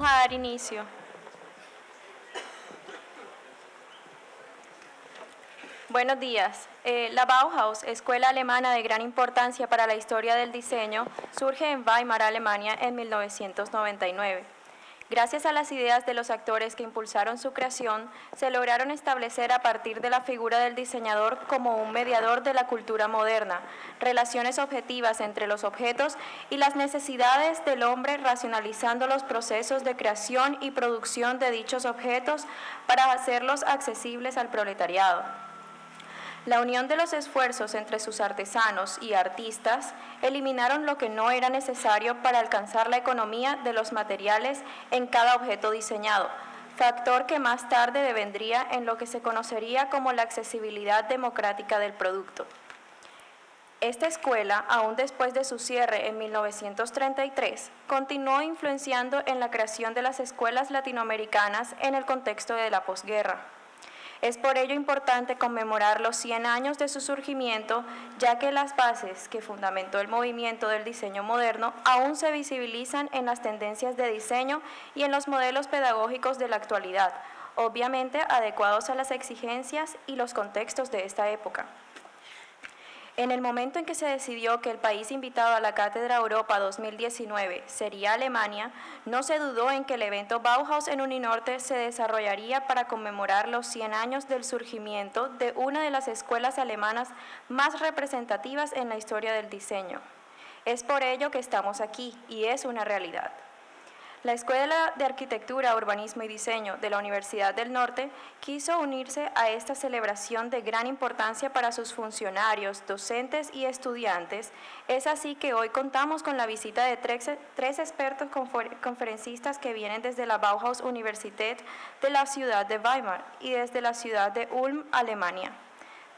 a dar inicio. Buenos días. La Bauhaus, escuela alemana de gran importancia para la historia del diseño, surge en Weimar, Alemania, en 1999. Gracias a las ideas de los actores que impulsaron su creación, se lograron establecer a partir de la figura del diseñador como un mediador de la cultura moderna, relaciones objetivas entre los objetos y las necesidades del hombre, racionalizando los procesos de creación y producción de dichos objetos para hacerlos accesibles al proletariado. La unión de los esfuerzos entre sus artesanos y artistas eliminaron lo que no era necesario para alcanzar la economía de los materiales en cada objeto diseñado, factor que más tarde devendría en lo que se conocería como la accesibilidad democrática del producto. Esta escuela, aún después de su cierre en 1933, continuó influenciando en la creación de las escuelas latinoamericanas en el contexto de la posguerra. Es por ello importante conmemorar los 100 años de su surgimiento, ya que las bases que fundamentó el movimiento del diseño moderno aún se visibilizan en las tendencias de diseño y en los modelos pedagógicos de la actualidad, obviamente adecuados a las exigencias y los contextos de esta época. En el momento en que se decidió que el país invitado a la Cátedra Europa 2019 sería Alemania, no se dudó en que el evento Bauhaus en Uninorte se desarrollaría para conmemorar los 100 años del surgimiento de una de las escuelas alemanas más representativas en la historia del diseño. Es por ello que estamos aquí y es una realidad. La Escuela de Arquitectura, Urbanismo y Diseño de la Universidad del Norte quiso unirse a esta celebración de gran importancia para sus funcionarios, docentes y estudiantes. Es así que hoy contamos con la visita de tres expertos conferencistas que vienen desde la Bauhaus Universität de la ciudad de Weimar y desde la ciudad de Ulm, Alemania.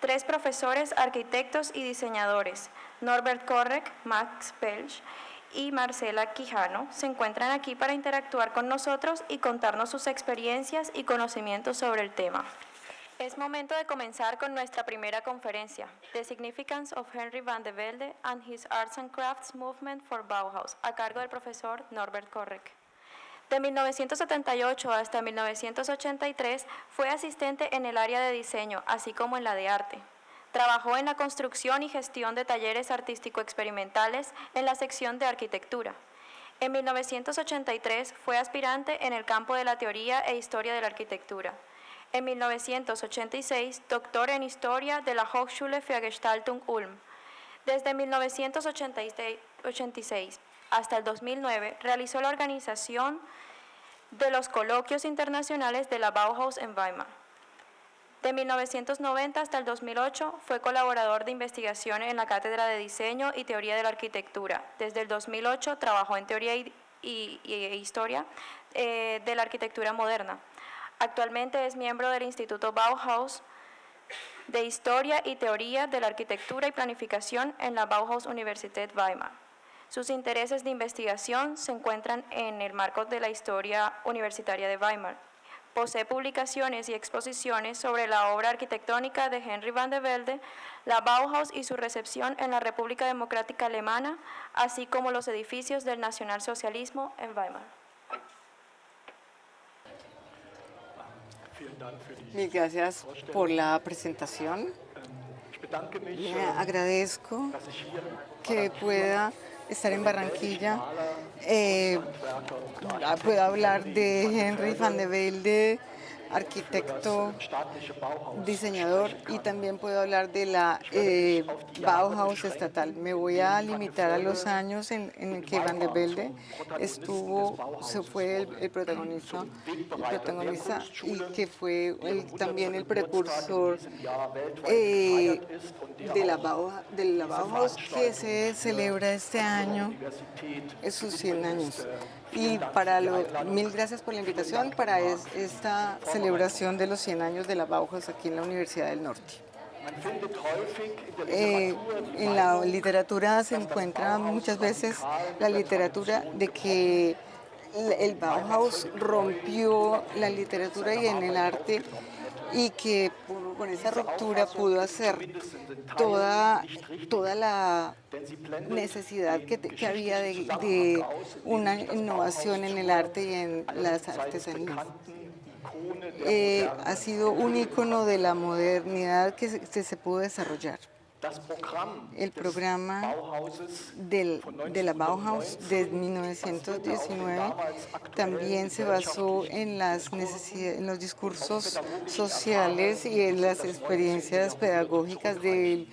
3 profesores, arquitectos y diseñadores, Norbert Korrek, Max Pelch y Marcela Quijano, se encuentran aquí para interactuar con nosotros y contarnos sus experiencias y conocimientos sobre el tema. Es momento de comenzar con nuestra primera conferencia, The Significance of Henry van de Velde and His Arts and Crafts Movement for Bauhaus, a cargo del profesor Norbert Korrek. De 1978 hasta 1983 fue asistente en el área de diseño, así como en la de arte. Trabajó en la construcción y gestión de talleres artístico-experimentales en la sección de arquitectura. En 1983 fue aspirante en el campo de la teoría e historia de la arquitectura. En 1986, doctor en historia de la Hochschule für Gestaltung Ulm. Desde 1986 hasta el 2009 realizó la organización de los coloquios internacionales de la Bauhaus en Weimar. De 1990 hasta el 2008 fue colaborador de investigación en la Cátedra de Diseño y Teoría de la Arquitectura. Desde el 2008 trabajó en Teoría y Historia de la Arquitectura Moderna. Actualmente es miembro del Instituto Bauhaus de Historia y Teoría de la Arquitectura y Planificación en la Bauhaus Universität Weimar. Sus intereses de investigación se encuentran en el marco de la historia universitaria de Weimar. Posee publicaciones y exposiciones sobre la obra arquitectónica de Henry van de Velde, la Bauhaus y su recepción en la República Democrática Alemana, así como los edificios del nacionalsocialismo en Weimar. Mil gracias por la presentación. Le agradezco que pueda estar en Barranquilla. Puedo hablar de Henry van de Velde, arquitecto, diseñador, y también puedo hablar de la Bauhaus estatal. Me voy a limitar a los años en que Van de Velde fue el protagonista y que fue también el precursor de la Bauhaus, que se celebra este año sus 100 años. Y mil gracias por la invitación para esta celebración de los 100 años de la Bauhaus aquí en la Universidad del Norte. En la literatura se encuentra muchas veces la literatura de que el Bauhaus rompió la literatura y en el arte y que con esa ruptura pudo hacer toda la necesidad que había de una innovación en el arte y en las artesanías. Ha sido un icono de la modernidad que se pudo desarrollar. El programa de la Bauhaus de 1919 también se basó en las necesidades, en los discursos sociales y en las experiencias pedagógicas del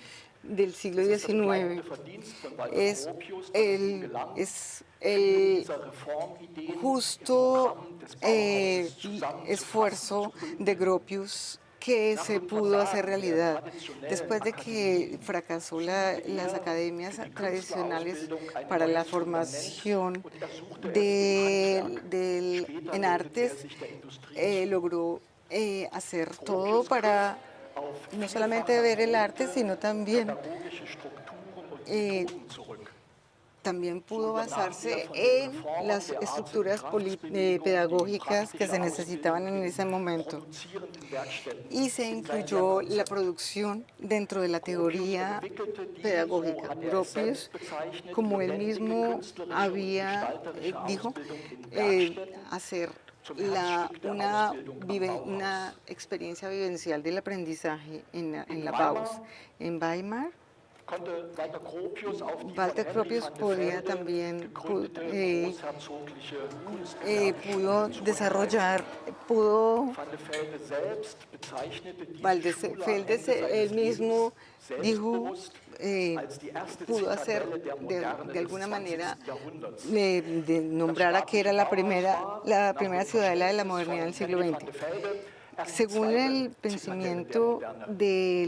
siglo XIX. Es el justo esfuerzo de Gropius que se pudo hacer realidad después de que fracasó las academias tradicionales para la formación en artes. Logró hacer todo para no solamente ver el arte, sino también pudo basarse en las estructuras pedagógicas que se necesitaban en ese momento. Y se incluyó la producción dentro de la teoría pedagógica. Gropius, como él mismo dijo, hacer una experiencia vivencial del aprendizaje en la Bauhaus. En Weimar, Walter Gropius pudo desarrollar, Valdesfelde él mismo dijo, pudo hacer de alguna manera de nombrar a que era la primera ciudadela de la modernidad del siglo XX. Según el pensamiento de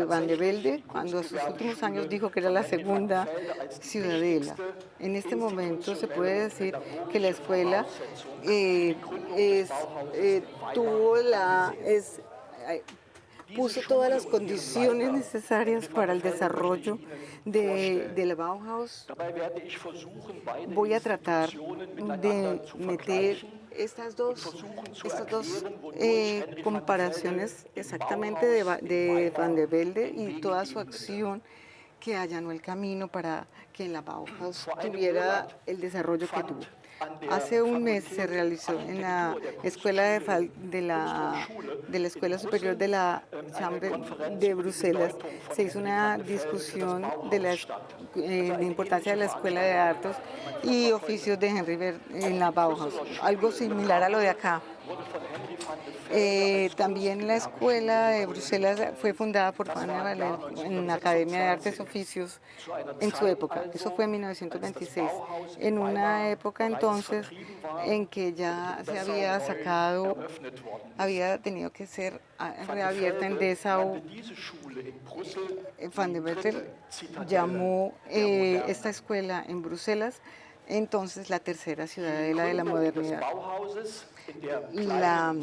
Van der Velde, cuando en sus últimos años dijo que era la segunda ciudadela, en este momento se puede decir que la escuela puso todas las condiciones necesarias para el desarrollo de la Bauhaus. Voy a tratar de meter estas dos comparaciones exactamente de Van der Velde y toda su acción que allanó el camino para que en la Bauhaus tuviera el desarrollo que tuvo. Hace un mes se realizó en la escuela de la Escuela Superior de la Chambre de Bruselas, se hizo una discusión de la importancia de la Escuela de Artes y Oficios de Henri Ver en la Bauhaus, algo similar a lo de acá. También la Escuela de Bruselas fue fundada por Van der Velde en la Academia de Artes y Oficios en su época. Eso fue en 1926, en una época entonces en que ya se había tenido que ser reabierta en Dessau. Van der Velde llamó esta escuela en Bruselas entonces la tercera ciudadela de la modernidad. La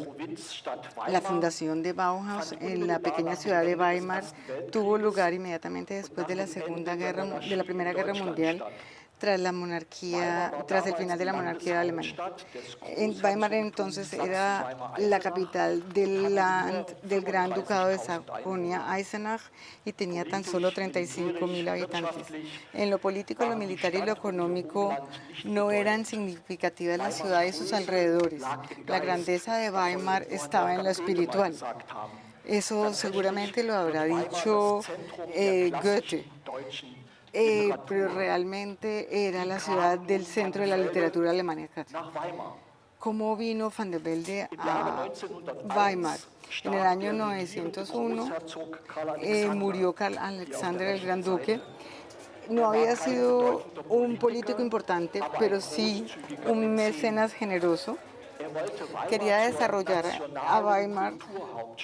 fundación de Bauhaus en la pequeña ciudad de Weimar tuvo lugar inmediatamente después de la Primera Guerra Mundial, tras el final de la monarquía de Alemania. En Weimar entonces era la capital del Gran Ducado de Sajonia-Eisenach y tenía tan solo 35.000 habitantes. En lo político, lo militar y lo económico no eran significativas la ciudad y sus alrededores. La grandeza de Weimar estaba en lo espiritual. Eso seguramente lo habrá dicho Goethe. Pero realmente era la ciudad del centro de la literatura alemana. ¿Cómo vino Van der Velde a Weimar? En el año 901 murió Karl Alexander el Gran Duque. No había sido un político importante, pero sí un mecenas generoso. Quería desarrollar a Weimar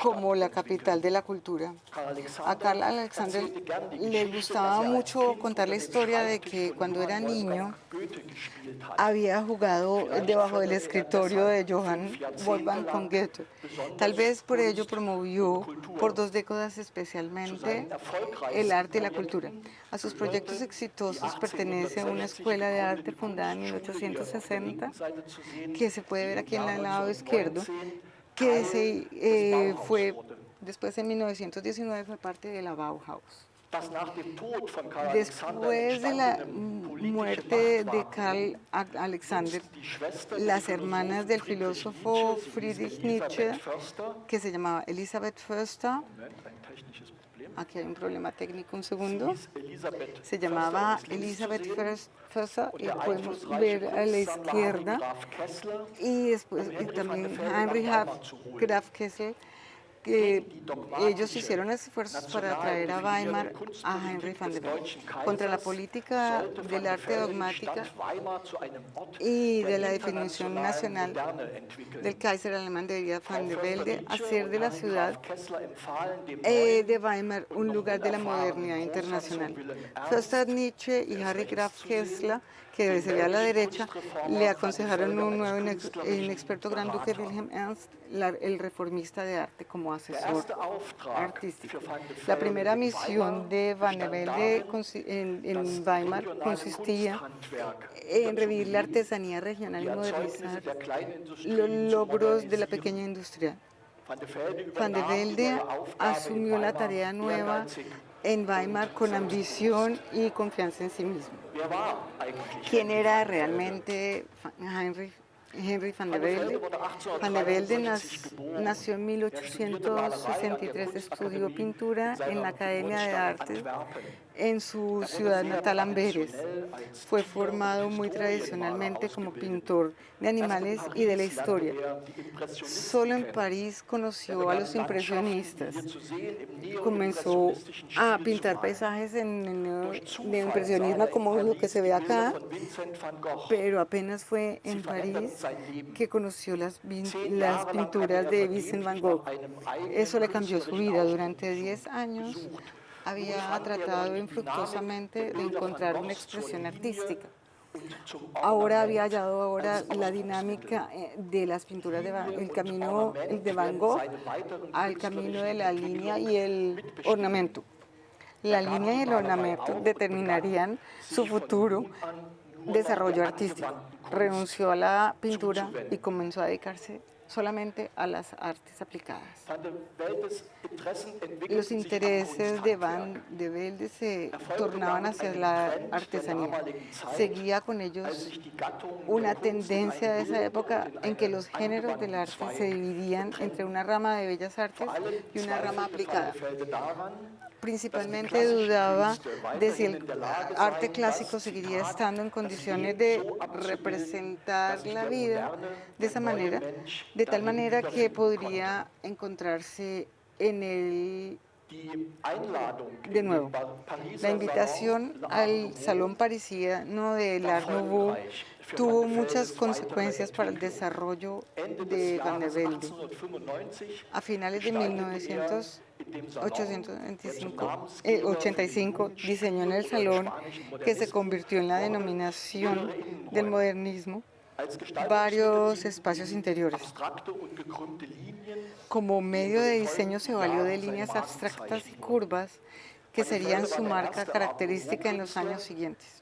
como la capital de la cultura. A Karl Alexander le gustaba mucho contar la historia de que cuando era niño había jugado debajo del escritorio de Johann Wolfgang von Goethe. Tal vez por ello promovió por 2 décadas especialmente el arte y la cultura. A sus proyectos exitosos pertenece una escuela de arte fundada en 1860, que se puede ver aquí en el lado izquierdo, que fue, después en 1919 fue parte de la Bauhaus. Después de la muerte de Karl Alexander, las hermanas del filósofo Friedrich Nietzsche, que se llamaba Elisabeth Förster, aquí hay un problema técnico, un segundo, se llamaba Elisabeth Förster, y podemos ver a la izquierda, y después también Heinrich Graf Kessel, que ellos hicieron esfuerzos para traer a Weimar a Henry van der Velde. Contra la política del arte dogmática y de la definición nacional del Kaiser alemán, debía van der Velde hacer de la ciudad de Weimar un lugar de la modernidad internacional. Förster, Nietzsche y Harry Graf Kessler, que se ve a la derecha, le aconsejaron un nuevo inexperto gran duque Wilhelm Ernst, el reformista de arte, como asesor artístico. La primera misión de Van der Velde en Weimar consistía en revivir la artesanía regional y modernizar los logros de la pequeña industria. Van der Velde asumió la tarea nueva en Weimar con ambición y confianza en sí mismo. ¿Quién era realmente Henry van der Velde? Van der Velde nació en 1863, estudió pintura en la Academia de Artes en su ciudad natal, Amberes. Fue formado muy tradicionalmente como pintor de animales y de la historia. Solo en París conoció a los impresionistas. Comenzó a pintar paisajes de impresionismo como lo que se ve acá, pero apenas fue en París que conoció las pinturas de Vincent van Gogh. Eso le cambió su vida. Durante 10 años había tratado infructuosamente de encontrar una expresión artística. Ahora había hallado la dinámica de las pinturas, el camino de Van Gogh al camino de la línea y el ornamento. La línea y el ornamento determinarían su futuro desarrollo artístico. Renunció a la pintura y comenzó a dedicarse solamente a las artes aplicadas. Los intereses de Van der Velde se tornaban hacia la artesanía. Seguía con ellos una tendencia de esa época en que los géneros del arte se dividían entre una rama de bellas artes y una rama aplicada. Principalmente dudaba de si el arte clásico seguiría estando en condiciones de representar la vida de esa manera, de tal manera que podría encontrarse en el. De nuevo, la invitación al Salón Parisino del Art Nouveau tuvo muchas consecuencias para el desarrollo de Van der Velde. A finales de 1885 diseñó en el salón, que se convirtió en la denominación del modernismo, varios espacios interiores. Como medio de diseño se valió de líneas abstractas y curvas que serían su marca característica en los años siguientes.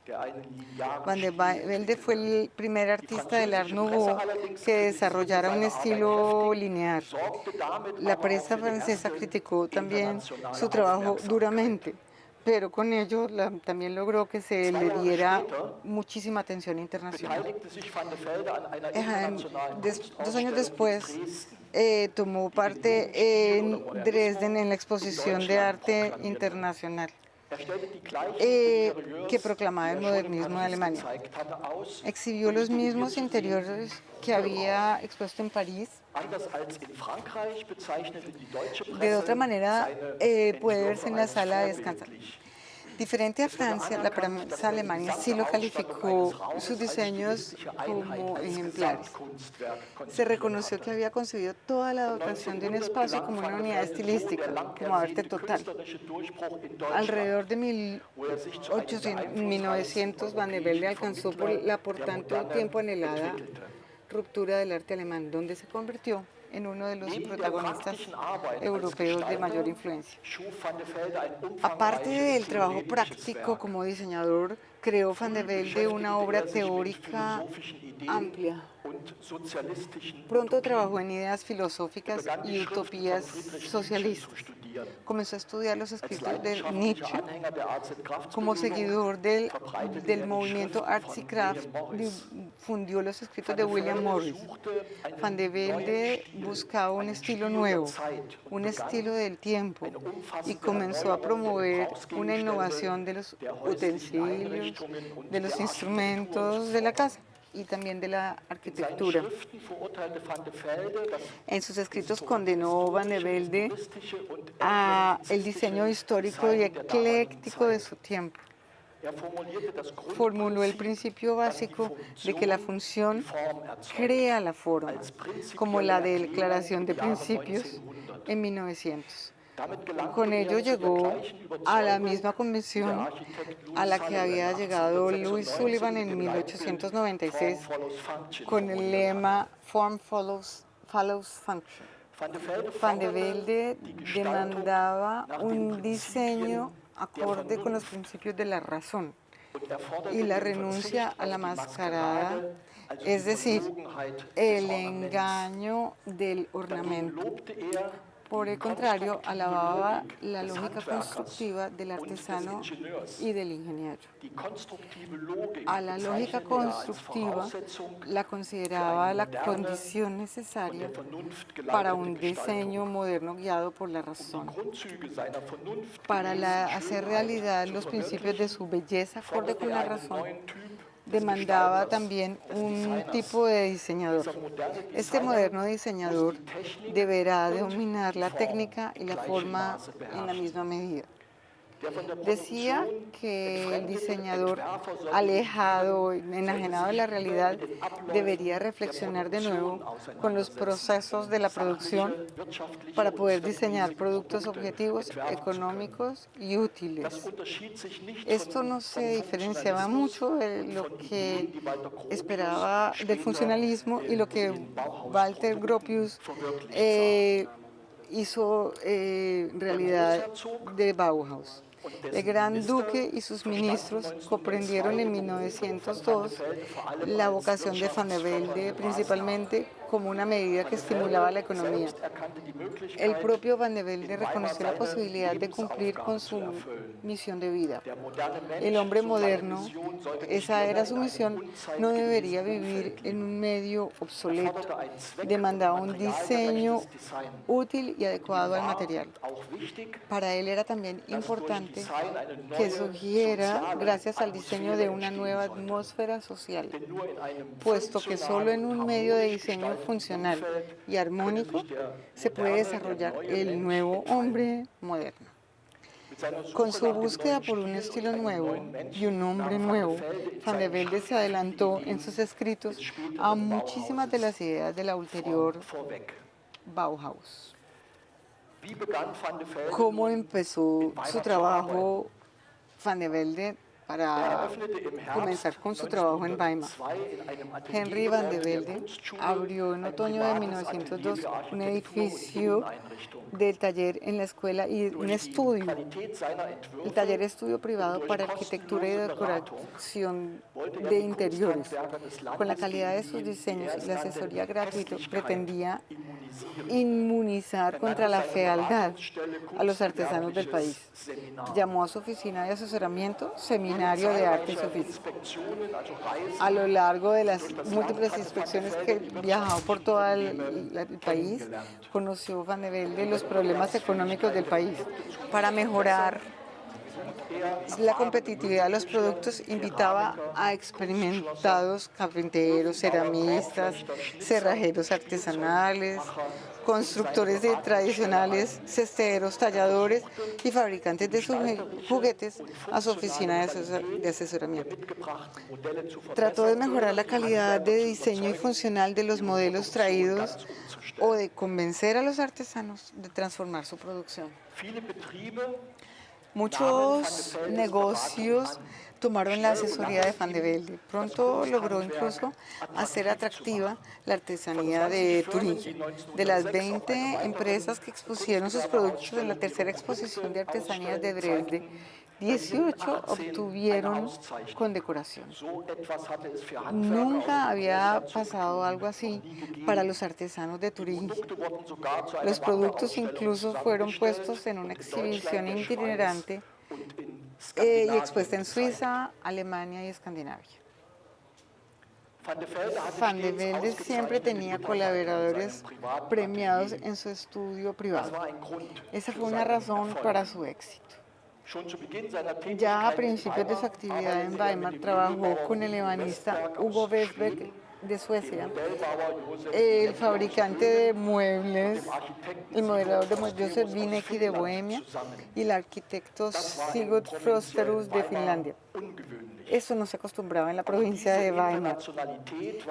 Van der Velde fue el primer artista del Art Nouveau que desarrollara un estilo lineal. La prensa francesa criticó también su trabajo duramente, pero con ello también logró que se le diera muchísima atención internacional. 2 años después, tomó parte en Dresden en la exposición de arte internacional que proclamaba el modernismo de Alemania. Exhibió los mismos interiores que había expuesto en París. De otra manera, puede verse en la sala de descanso. Diferente a Francia, la prensa alemana sí lo calificó sus diseños como ejemplares. Se reconoció que había concebido toda la dotación de un espacio como una unidad estilística, como arte total. Alrededor de 1900, Van der Velde alcanzó la por tanto tiempo anhelada ruptura del arte alemán, donde se convirtió en uno de los protagonistas europeos de mayor influencia. Aparte del trabajo práctico como diseñador, creó Van der Velde una obra teórica amplia Pronto trabajó en ideas filosóficas y utopías socialistas. Comenzó a estudiar los escritos de Nietzsche. Como seguidor del movimiento Arts y Crafts, difundió los escritos de William Morris. Van de Velde buscaba un estilo nuevo, un estilo del tiempo, y comenzó a promover una innovación de los utensilios, de los instrumentos de la casa y también de la arquitectura. En sus escritos condenó Van de Velde a el diseño histórico y ecléctico de su tiempo. Formuló el principio básico de que la función crea la forma, como la Declaración de Principios en 1900. Con ello llegó a la misma convención a la que había llegado Louis Sullivan en 1896 con el lema Form follows function. Van de Velde demandaba un diseño acorde con los principios de la razón y la renuncia a la mascarada, es decir, el engaño del ornamento. Por el contrario, alababa la lógica constructiva del artesano y del ingeniero. A la lógica constructiva la consideraba la condición necesaria para un diseño moderno guiado por la razón. Para hacer realidad los principios de su belleza acorde con la razón, demandaba también un tipo de diseñador. Este moderno diseñador deberá dominar la técnica y la forma en la misma medida. Decía que el diseñador alejado, enajenado de la realidad, debería reflexionar de nuevo con los procesos de la producción para poder diseñar productos objetivos, económicos y útiles. Esto no se diferenciaba mucho de lo que esperaba del funcionalismo y lo que Walter Gropius hizo realidad de Bauhaus. El Gran Duque y sus ministros comprendieron en 1902 la vocación de Van de Velde principalmente como una medida que estimulaba la economía. El propio Van de Velde reconoció la posibilidad de cumplir con su misión de vida. El hombre moderno, esa era su misión, no debería vivir en un medio obsoleto. Demandaba un diseño útil y adecuado al material. Para él era también importante que surgiera gracias al diseño de una nueva atmósfera social, puesto que solo en un medio de diseño funcional y armónico se puede desarrollar el nuevo hombre moderno. Con su búsqueda por un estilo nuevo y un hombre nuevo, Van de Velde se adelantó en sus escritos a muchísimas de las ideas de la ulterior Bauhaus. ¿Cómo empezó su trabajo Van de Velde para comenzar con su trabajo en Weimar? Henry Van de Velde abrió en otoño de 1902 un edificio del taller en la escuela y un estudio. El taller estudio privado para arquitectura y decoración de interiores. Con la calidad de sus diseños y la asesoría gratuita, pretendía inmunizar contra la fealdad a los artesanos del país. Llamó a su oficina de asesoramiento Seminario de Artes y Oficios. A lo largo de las múltiples inspecciones que viajó por todo el país, conoció Van de Velde los problemas económicos del país. Para mejorar la competitividad de los productos, invitaba a experimentados carpinteros, ceramistas, cerrajeros artesanales, constructores de tradicionales cesteros, talladores y fabricantes de juguetes a su oficina de asesoramiento. Trató de mejorar la calidad de diseño y funcional de los modelos traídos o de convencer a los artesanos de transformar su producción. Muchos negocios tomaron la asesoría de Van de Velde. Pronto logró incluso hacer atractiva la artesanía de Turingia. De las 20 empresas que expusieron sus productos en la tercera exposición de artesanías de Dresde, 18 obtuvieron condecoración. Nunca había pasado algo así para los artesanos de Turingia. Los productos incluso fueron puestos en una exhibición itinerante y expuesta en Suiza, Alemania y Escandinavia. Van de Velde siempre tenía colaboradores premiados en su estudio privado. Esa fue una razón para su éxito. Ya a principios de su actividad en Weimar, trabajó con el ebanista Hugo Westberg de Suecia, el fabricante de muebles, el modelador de muebles Josef Winecki de Bohemia y el arquitecto Sigurd Frosterus de Finlandia. Eso no se acostumbraba en la provincia de Weimar.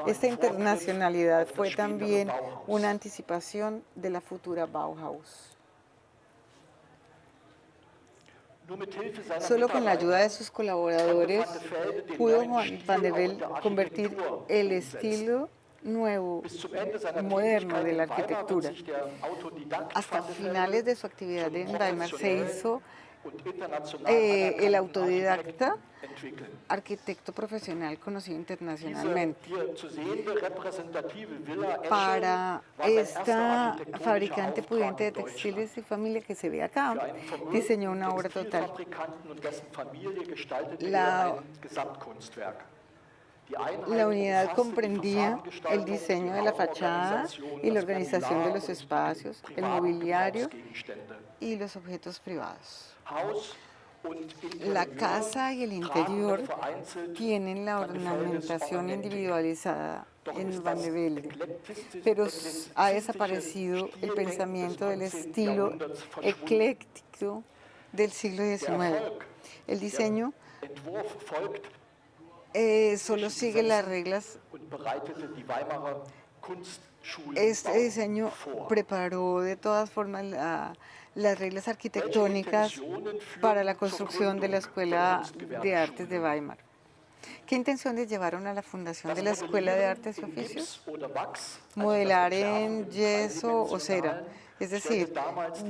Esta internacionalidad fue también una anticipación de la futura Bauhaus. Solo con la ayuda de sus colaboradores pudo Van de Velde convertir el estilo nuevo, moderno de la arquitectura. Hasta finales de su actividad en Weimar se hizo el autodidacta arquitecto profesional conocido internacionalmente. Para esta fabricante pudiente de textiles y familia que se ve acá, diseñó una obra total. La unidad comprendía el diseño de la fachada y la organización de los espacios, el mobiliario y los objetos privados. La casa y el interior tienen la ornamentación individualizada en Van de Velde, pero ha desaparecido el pensamiento del estilo ecléctico del siglo XIX. El diseño solo sigue las reglas. Este diseño preparó de todas formas las reglas arquitectónicas para la construcción de la Escuela de Artes de Weimar. ¿Qué intenciones llevaron a la fundación de la Escuela de Artes y Oficios? Modelar en yeso o cera, es decir,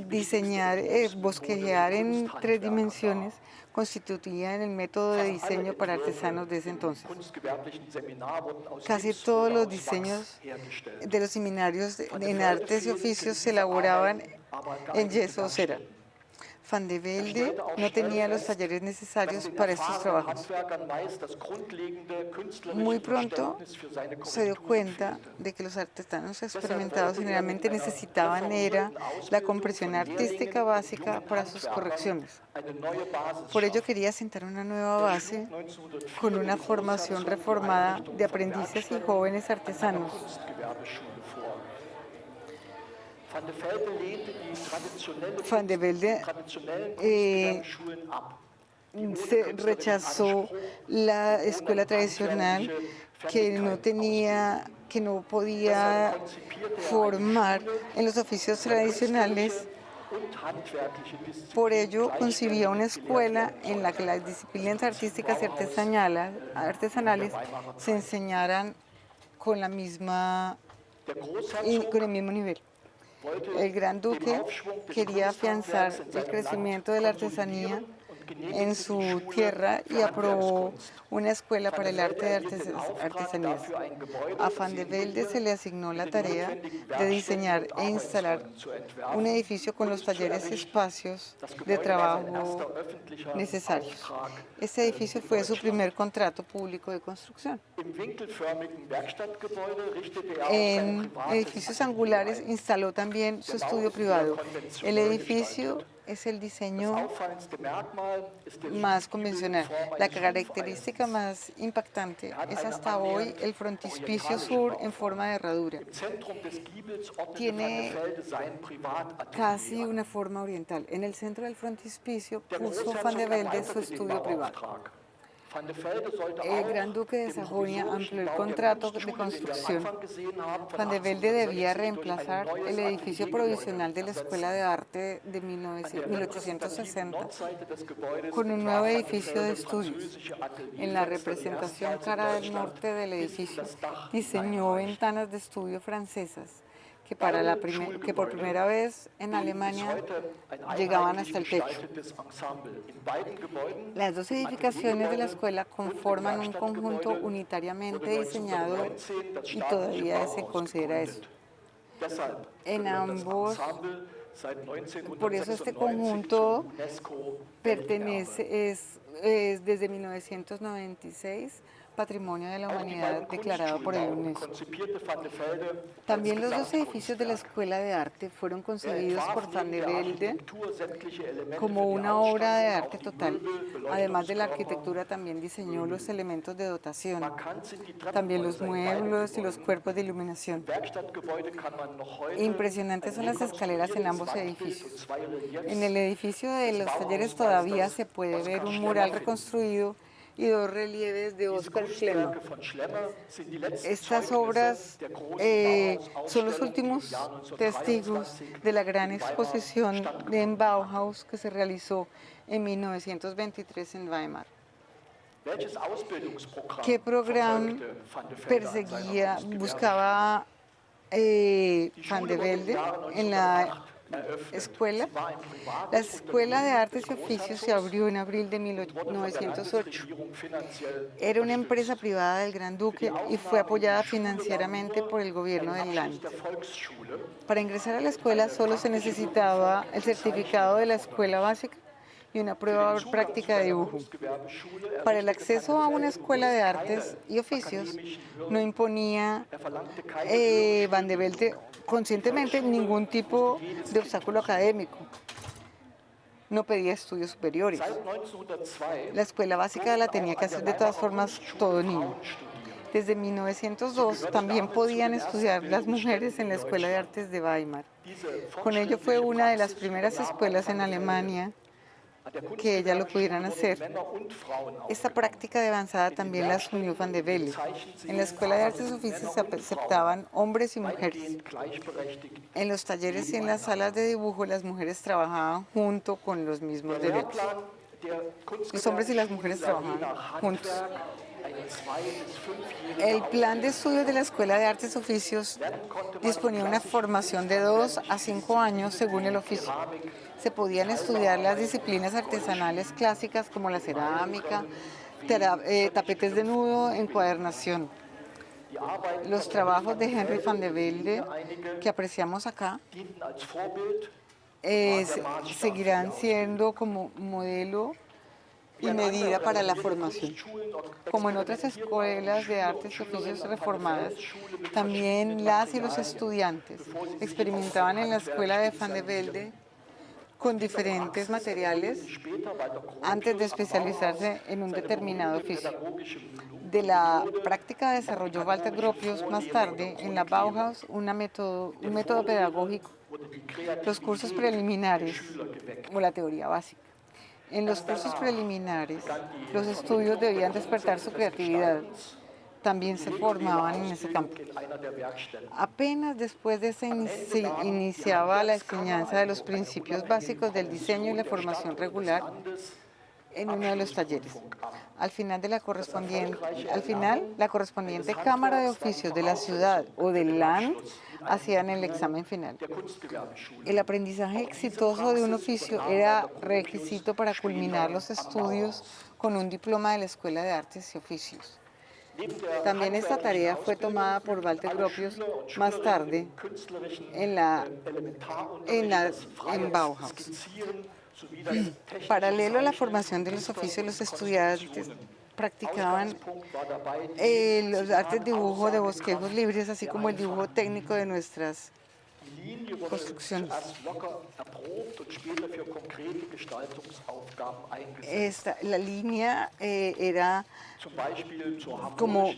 diseñar, bosquejear en 3 dimensiones constituía en el método de diseño para artesanos de ese entonces. Casi todos los diseños de los seminarios en artes y oficios se elaboraban en yeso o cera. Van de Velde no tenía los talleres necesarios para estos trabajos. Muy pronto se dio cuenta de que los artesanos experimentados generalmente necesitaban la comprensión artística básica para sus correcciones. Por ello quería sentar una nueva base con una formación reformada de aprendices y jóvenes artesanos. Van de Velde se rechazó la escuela tradicional que no podía formar en los oficios tradicionales. Por ello, concibía una escuela en la que las disciplinas artísticas y artesanales se enseñaran con el mismo nivel. El Gran Duque quería afianzar el crecimiento de la artesanía en su tierra y aprobó una escuela para el arte de artesanías. A Van de Velde se le asignó la tarea de diseñar e instalar un edificio con los talleres y espacios de trabajo necesarios. Este edificio fue su primer contrato público de construcción. En edificios angulares instaló también su estudio privado. El edificio es el diseño más convencional. La característica más impactante es hasta hoy el frontispicio sur en forma de herradura. Tiene casi una forma oriental. En el centro del frontispicio puso Van de Velde su estudio privado. El Gran Duque de Sajonia amplió el contrato de construcción. Van de Velde debía reemplazar el edificio provisional de la Escuela de Arte de 1860 con un nuevo edificio de estudios. En la representación cara del norte del edificio, diseñó ventanas de estudio francesas que por primera vez en Alemania llegaban hasta el techo. Las dos edificaciones de la escuela conforman un conjunto unitariamente diseñado y todavía se considera eso. En ambos, por eso este conjunto es desde 1996 Patrimonio de la Humanidad declarado por el UNESCO. También los dos edificios de la Escuela de Arte fueron concebidos por Van de Velde como una obra de arte total. Además de la arquitectura, también diseñó los elementos de dotación, también los muebles y los cuerpos de iluminación. Impresionantes son las escaleras en ambos edificios. En el edificio de los talleres todavía se puede ver un mural reconstruido y dos relieves de Oskar Schlemmer. Estas obras son los últimos testigos de la gran exposición en Bauhaus que se realizó en 1923 en Weimar. ¿Qué programa buscaba Van de Velde en la escuela? La Escuela de Artes y Oficios se abrió en abril de 1908. Era una empresa privada del Gran Duque y fue apoyada financieramente por el gobierno del Land. Para ingresar a la escuela solo se necesitaba el certificado de la escuela básica y una prueba práctica de dibujo. Para el acceso a una escuela de artes y oficios no imponía Van de Velde conscientemente ningún tipo de obstáculo académico. No pedía estudios superiores. La escuela básica la tenía que hacer de todas formas todo niño. Desde 1902 también podían estudiar las mujeres en la Escuela de Artes de Weimar. Con ello fue una de las primeras escuelas en Alemania que ellas lo pudieran hacer. Esta práctica de avanzada también la asumió Van de Velde. En la Escuela de Artes y Oficios se aceptaban hombres y mujeres. En los talleres y en las salas de dibujo las mujeres trabajaban junto con los mismos derechos. Los hombres y las mujeres trabajaban juntos. El plan de estudios de la Escuela de Artes y Oficios disponía una formación de 2 a 5 años según el oficio. Se podían estudiar las disciplinas artesanales clásicas como la cerámica, tapetes de nudo, encuadernación. Los trabajos de Henry Van de Velde que apreciamos acá seguirán siendo como modelo y medida para la formación. Como en otras escuelas de artes y oficios reformadas, también las y los estudiantes experimentaban en la escuela de Van de Velde con diferentes materiales antes de especializarse en un determinado oficio. De la práctica desarrolló Walter Gropius más tarde en la Bauhaus un método pedagógico, los cursos preliminares o la teoría básica. En los cursos preliminares, los estudios debían despertar su creatividad. También se formaban en ese campo. Apenas después de se iniciaba la enseñanza de los principios básicos del diseño y la formación regular en uno de los talleres. Al final, la correspondiente Cámara de Oficios de la ciudad o del Land hacían el examen final. El aprendizaje exitoso de un oficio era requisito para culminar los estudios con un diploma de la Escuela de Artes y Oficios. También esta tarea fue tomada por Walter Gropius más tarde en Bauhaus. Paralelo a la formación de los oficios, los estudiantes practicaban los artes de dibujo de bosquejos libres, así como el dibujo técnico de nuestras construcciones. La línea era como,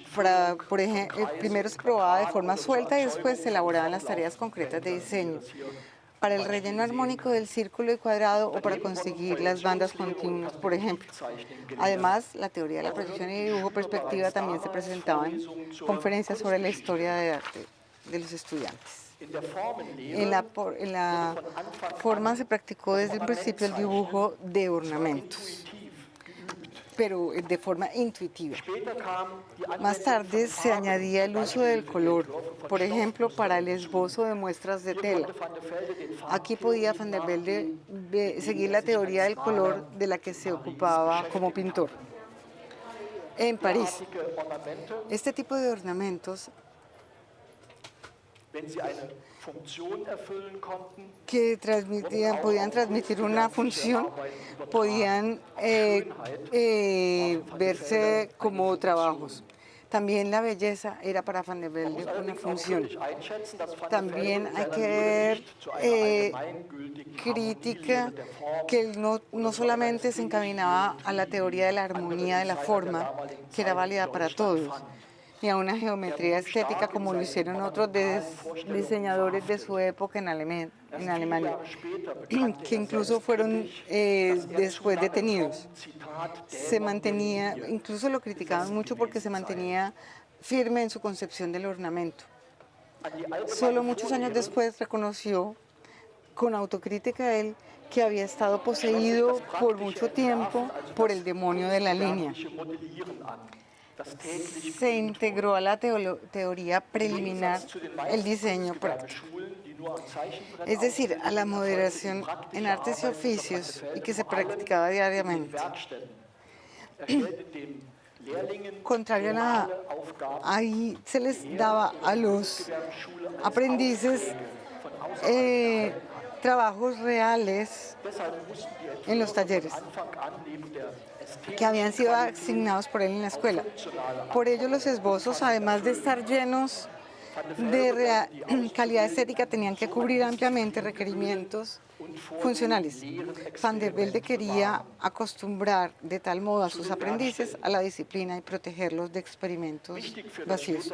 por ejemplo, primero se probaba de forma suelta y después se elaboraban las tareas concretas de diseño. para el relleno armónico del círculo y cuadrado o para conseguir las bandas continuas, por ejemplo. Además, la teoría de la proyección y dibujo perspectiva también se presentaba en conferencias sobre la historia de arte de los estudiantes. En la forma se practicó desde el principio el dibujo de ornamentos, pero de forma intuitiva. Más tarde se añadía el uso del color, por ejemplo, para el esbozo de muestras de tela. Aquí podía Van der Velde seguir la teoría del color de la que se ocupaba como pintor. En París, este tipo de ornamentos que podían transmitir una función, podían verse como trabajos. También la belleza era para Van der Velde una función. También hay que ver crítica que él no solamente se encaminaba a la teoría de la armonía de la forma, que era válida para todos, ni a una geometría estética como lo hicieron otros diseñadores de su época en Alemania, que incluso fueron después detenidos. Se mantenía, incluso lo criticaban mucho porque se mantenía firme en su concepción del ornamento. Solo muchos años después reconoció con autocrítica él que había estado poseído por mucho tiempo por el demonio de la línea. Se integró a la teoría preliminar el diseño práctico, es decir, a la moderación en artes y oficios y que se practicaba diariamente. Contrario a nada, ahí se les daba a los aprendices trabajos reales en los talleres que habían sido asignados por él en la escuela. Por ello, los esbozos, además de estar llenos de calidad estética, tenían que cubrir ampliamente requerimientos funcionales. Van der Velde quería acostumbrar de tal modo a sus aprendices a la disciplina y protegerlos de experimentos vacíos.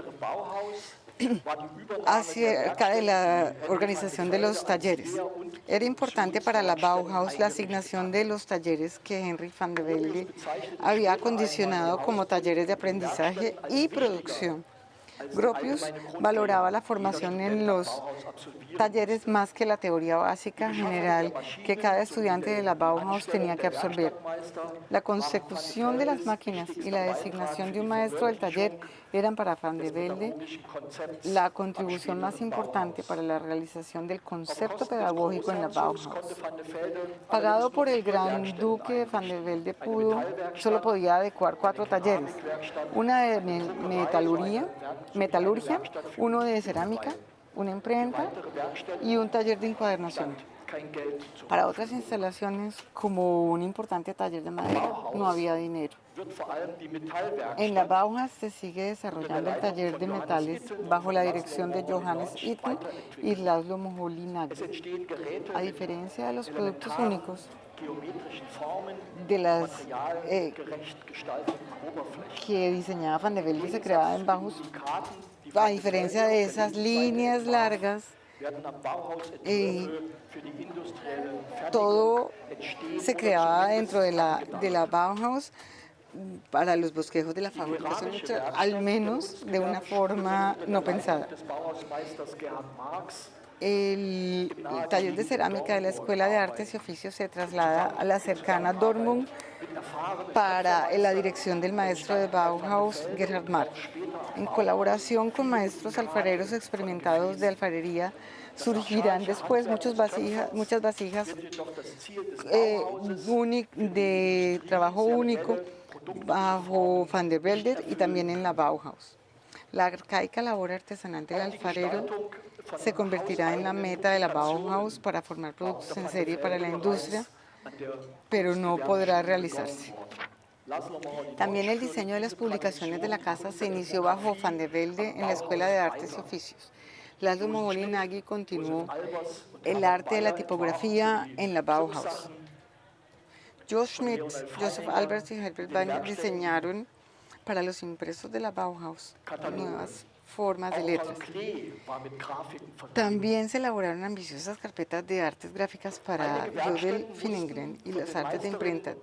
Acerca de la organización de los talleres. Era importante para la Bauhaus la asignación de los talleres que Henry Van der Velde había acondicionado como talleres de aprendizaje y producción. Gropius valoraba la formación en los talleres más que la teoría básica general que cada estudiante de la Bauhaus tenía que absorber. La consecución de las máquinas y la designación de un maestro del taller eran para Van der Velde la contribución más importante para la realización del concepto pedagógico en la Bauhaus. Pagado por el gran duque, Van der Velde solo podía adecuar 4 talleres, una de metalurgia, uno de cerámica, una imprenta y un taller de encuadernación. Para otras instalaciones, como un importante taller de madera, no había dinero. En la Bauhaus se sigue desarrollando el taller de metales bajo la dirección de Johannes Itten y Laszlo Moholy-Nagy. A diferencia de los productos únicos, de las que diseñaba Van der Velde y se creaba en Bauhaus, a diferencia de esas líneas largas, todo se creaba dentro de la Bauhaus para los bosquejos de la fabricación, al menos de una forma no pensada. El taller de cerámica de la Escuela de Artes y Oficios se traslada a la cercana Dortmund para la dirección del maestro de Bauhaus, Gerhard Mark. En colaboración con maestros alfareros experimentados de alfarería, surgirán después muchas vasijas de trabajo único bajo Van der Velde y también en la Bauhaus. La arcaica labor artesanal del alfarero se convertirá en la meta de la Bauhaus para formar productos en serie para la industria, pero no podrá realizarse. También el diseño de las publicaciones de la casa se inició bajo Van der Velde en la Escuela de Artes y Oficios. Laszlo Moholy-Nagy continuó el arte de la tipografía en la Bauhaus. Joe Schmidt, Joseph Albers y Herbert Bayer diseñaron para los impresos de la Bauhaus nuevas formas de letras. También se elaboraron ambiciosas carpetas de artes gráficas para Jodel Finengren y las artes de imprenta.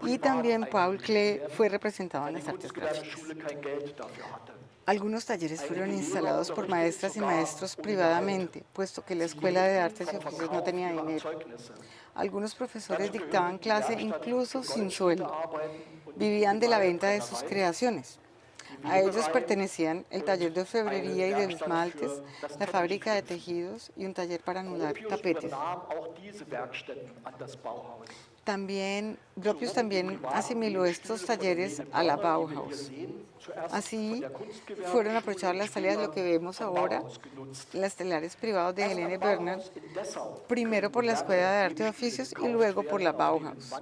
Y también Paul Klee fue representado en las artes gráficas. Algunos talleres fueron instalados por maestras y maestros privadamente, puesto que la Escuela de Artes y Oficios no tenía dinero. Algunos profesores dictaban clase incluso sin sueldo. Vivían de la venta de sus creaciones. A ellos pertenecían el taller de orfebrería y de esmaltes, la fábrica de tejidos y un taller para anudar tapetes. Gropius también asimiló estos talleres a la Bauhaus. Así fueron aprovechadas las salidas de lo que vemos ahora, las telares privados de Helene Bernard, primero por la Escuela de Arte y Oficios y luego por la Bauhaus.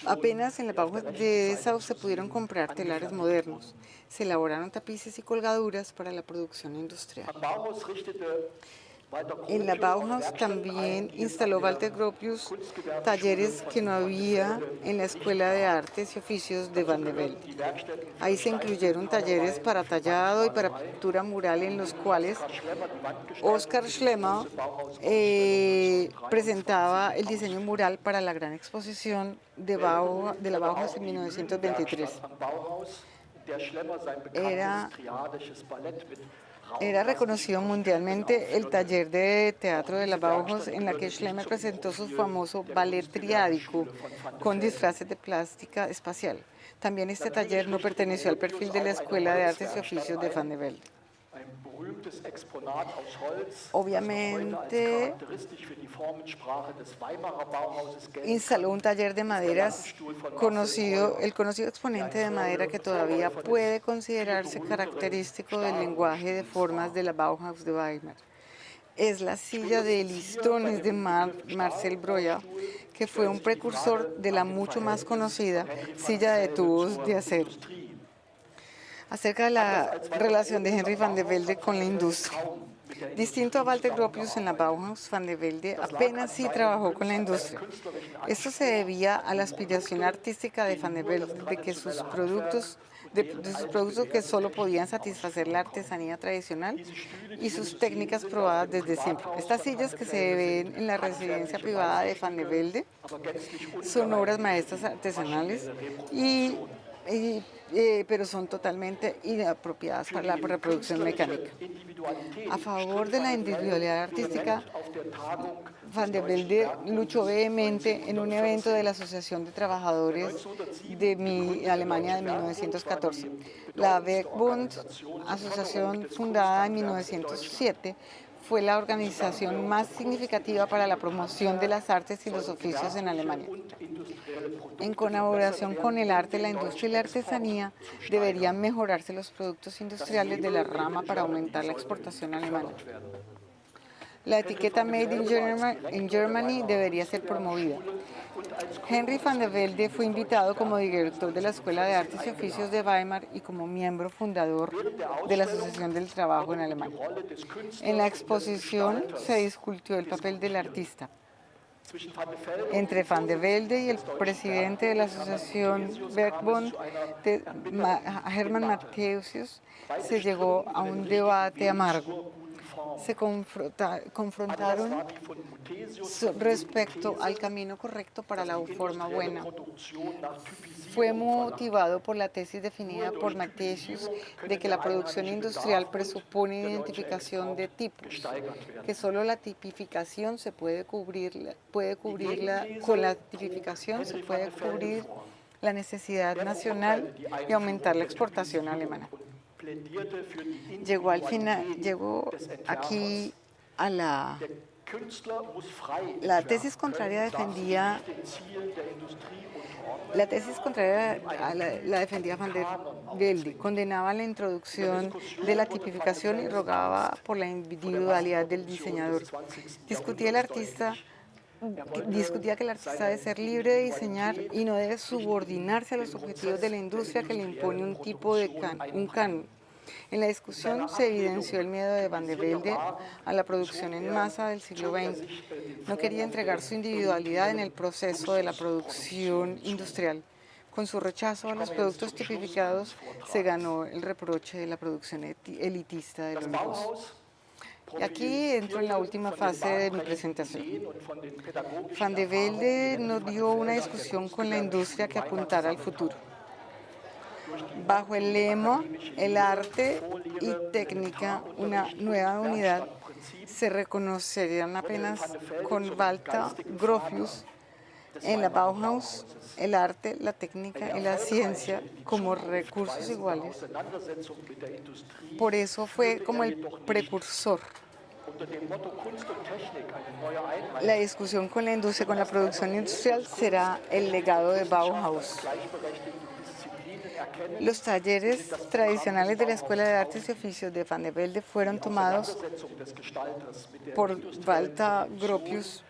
Apenas en la Bauhaus de Dessau se pudieron comprar telares modernos. Se elaboraron tapices y colgaduras para la producción industrial. En la Bauhaus también instaló Walter Gropius talleres que no había en la Escuela de Artes y Oficios de Van de Velde. Ahí se incluyeron talleres para tallado y para pintura mural, en los cuales Oskar Schlemmer presentaba el diseño mural para la gran exposición de la Bauhaus en 1923. Era reconocido mundialmente el taller de teatro de la Bauhaus, en la que Schlemmer presentó su famoso ballet triádico con disfraces de plástica espacial. También este taller no perteneció al perfil de la Escuela de Artes y Oficios de Van de Velde. Obviamente, instaló un taller de maderas el conocido exponente de madera que todavía puede considerarse característico del lenguaje de formas de la Bauhaus de Weimar. Es la silla de listones de Marcel Breuer, que fue un precursor de la mucho más conocida silla de tubos de acero. Acerca de la relación de Henry van de Velde con la industria. Distinto a Walter Gropius en la Bauhaus, Van de Velde apenas sí trabajó con la industria. Esto se debía a la aspiración artística de Van de Velde de que sus productos que solo podían satisfacer la artesanía tradicional y sus técnicas probadas desde siempre. Estas sillas que se ven en la residencia privada de Van de Velde son obras maestras artesanales pero son totalmente inapropiadas para la reproducción mecánica. A favor de la individualidad artística, Van de Velde luchó vehemente en un evento de la Asociación de Trabajadores de Alemania de 1914. La Werkbund, asociación fundada en 1907, fue la organización más significativa para la promoción de las artes y los oficios en Alemania. En colaboración con el arte, la industria y la artesanía, deberían mejorarse los productos industriales de la rama para aumentar la exportación alemana. La etiqueta Made in Germany debería ser promovida. Henry van de Velde fue invitado como director de la Escuela de Artes y Oficios de Weimar y como miembro fundador de la Asociación del Trabajo en Alemania. En la exposición se discutió el papel del artista. Entre Van de Velde y el presidente de la Asociación Werkbund, Hermann Matthäus, se llegó a un debate amargo. Se confrontaron respecto al camino correcto para la forma buena. Fue motivado por la tesis definida por Matthäus de que la producción industrial presupone identificación de tipos, que solo la tipificación se puede cubrir, con la tipificación se puede cubrir la necesidad nacional y aumentar la exportación alemana. Llegó aquí a la tesis contraria defendía la defendía Van der Velde, condenaba la introducción de la tipificación y rogaba por la individualidad del diseñador. Discutía que el artista debe ser libre de diseñar y no debe subordinarse a los objetivos de la industria que le impone un tipo de canon. En la discusión se evidenció el miedo de Van de Velde a la producción en masa del siglo XX. No quería entregar su individualidad en el proceso de la producción industrial. Con su rechazo a los productos tipificados, se ganó el reproche de la producción elitista de los negocios. Y aquí entro en la última fase de mi presentación. Van de Velde nos dio una discusión con la industria que apuntara al futuro. Bajo el lema El arte y técnica, una nueva unidad, se reconocerían apenas con Walter Gropius en la Bauhaus, el arte, la técnica y la ciencia como recursos iguales. Por eso fue como el precursor. La discusión con la industria, con la producción industrial, será el legado de Bauhaus. Los talleres tradicionales de la Escuela de Artes y Oficios de Van de Velde fueron tomados por Walter Gropius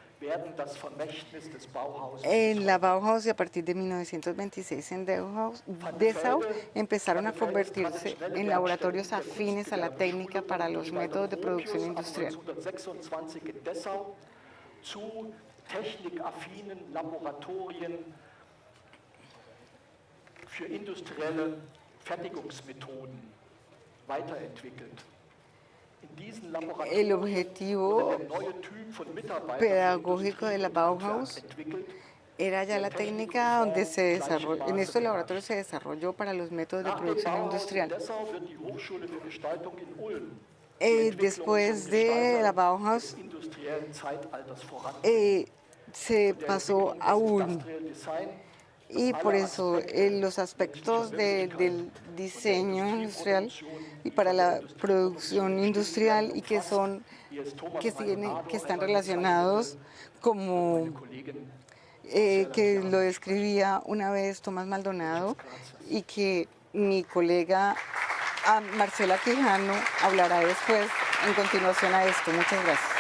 en la Bauhaus y a partir de 1926 en Dessau empezaron a convertirse en laboratorios afines a la técnica para los métodos de producción industrial. Für industrielle Fertigungsmethoden weiterentwickelt. El objetivo pedagógico de la Bauhaus era ya la técnica donde se desarrolló, en estos laboratorios se desarrolló para los métodos de producción industrial. Después de la Bauhaus se pasó a Ulm. Y por eso los aspectos del diseño industrial y para la producción industrial y que están relacionados como que lo describía una vez Tomás Maldonado y que mi colega Marcela Quijano hablará después en continuación a esto. Muchas gracias.